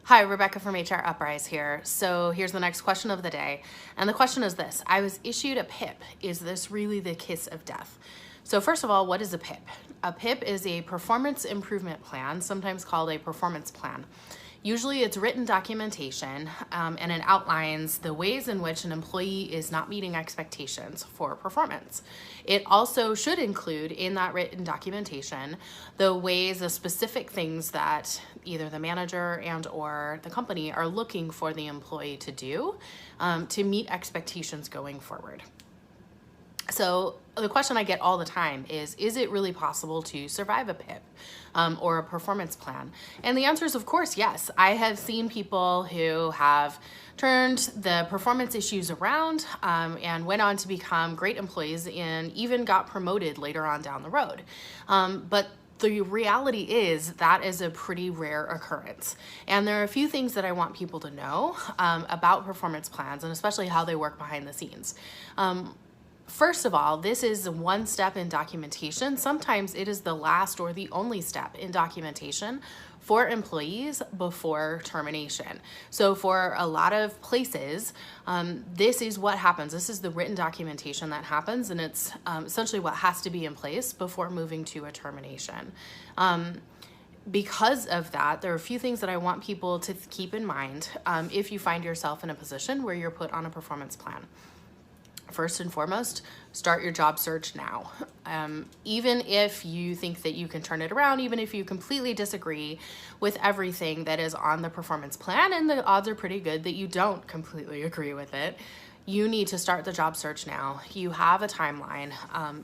Hi, Rebecca from HR Uprise here. So here's the next question of the day. And the question is this: I was issued a PIP. Is this really the kiss of death? So first of all, what is a PIP? A PIP is a performance improvement plan, sometimes called a performance plan. Usually it's written documentation and it outlines the ways in which an employee is not meeting expectations for performance. It also should include in that written documentation the specific things that either the manager and or the company are looking for the employee to do to meet expectations going forward. So the question I get all the time is it really possible to survive a PIP or a performance plan? And the answer is, of course, yes. I have seen people who have turned the performance issues around and went on to become great employees and even got promoted later on down the road. But the reality is that is a pretty rare occurrence. And there are a few things that I want people to know about performance plans and especially how they work behind the scenes. First of all, this is one step in documentation. Sometimes it is the last or the only step in documentation for employees before termination. So for a lot of places, this is what happens. This is the written documentation that happens, and it's essentially what has to be in place before moving to a termination. Because of that, there are a few things that I want people to keep in mind if you find yourself in a position where you're put on a performance plan. First and foremost, start your job search now. Even if you think that you can turn it around, even if you completely disagree with everything that is on the performance plan, and the odds are pretty good that you don't completely agree with it, you need to start the job search now. You have a timeline,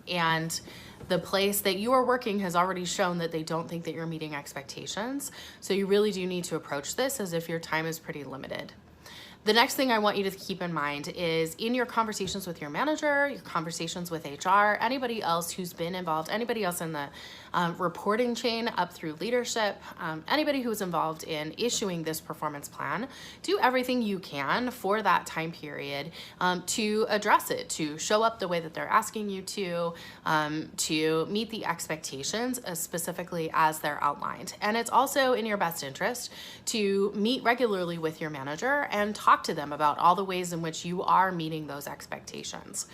and the place that you are working has already shown that they don't think that you're meeting expectations. So you really do need to approach this as if your time is pretty limited. The next thing I want you to keep in mind is in your conversations with your manager, your conversations with HR, anybody else who's been involved, anybody else in the reporting chain up through leadership, anybody who's involved in issuing this performance plan, do everything you can for that time period to address it, to show up the way that they're asking you to meet the expectations specifically as they're outlined. And it's also in your best interest to meet regularly with your manager and talk to them about all the ways in which you are meeting those expectations.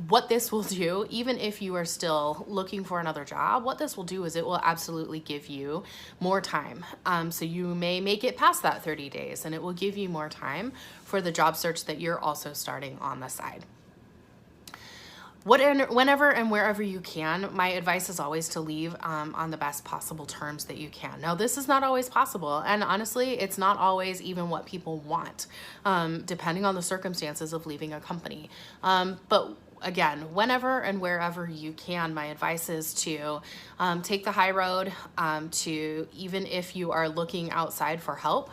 What this will do, even if you are still looking for another job, what this will do is it will absolutely give you more time. So you may make it past that 30 days and it will give you more time for the job search that you're also starting on the side. Whenever and wherever you can, my advice is always to leave on the best possible terms that you can. Now, this is not always possible, and honestly, it's not always even what people want, depending on the circumstances of leaving a company. But again, whenever and wherever you can, my advice is to take the high road, to even if you are looking outside for help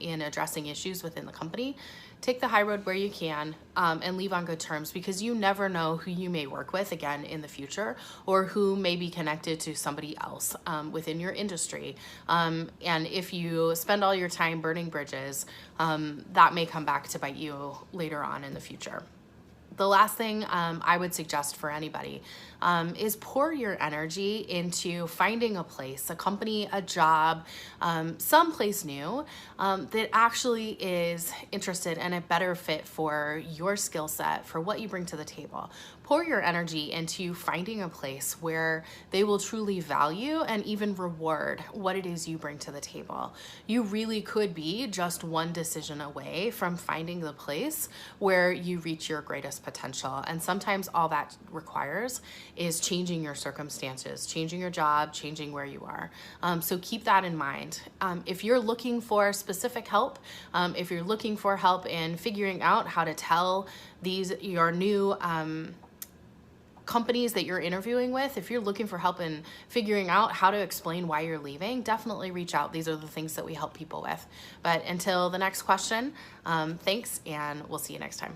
in addressing issues within the company, take the high road where you can and leave on good terms, because you never know who you may work with again in the future or who may be connected to somebody else within your industry. And if you spend all your time burning bridges, that may come back to bite you later on in the future. The last thing I would suggest for anybody is pour your energy into finding a place, a company, a job, someplace new that actually is interested and a better fit for your skill set, for what you bring to the table. Pour your energy into finding a place where they will truly value and even reward what it is you bring to the table. You really could be just one decision away from finding the place where you reach your greatest potential. And sometimes all that requires is changing your circumstances, changing your job, changing where you are. So keep that in mind. If you're looking for specific help, if you're looking for help in figuring out how to tell your new companies that you're interviewing with, if you're looking for help in figuring out how to explain why you're leaving, definitely reach out. These are the things that we help people with. But until the next question, thanks, and we'll see you next time.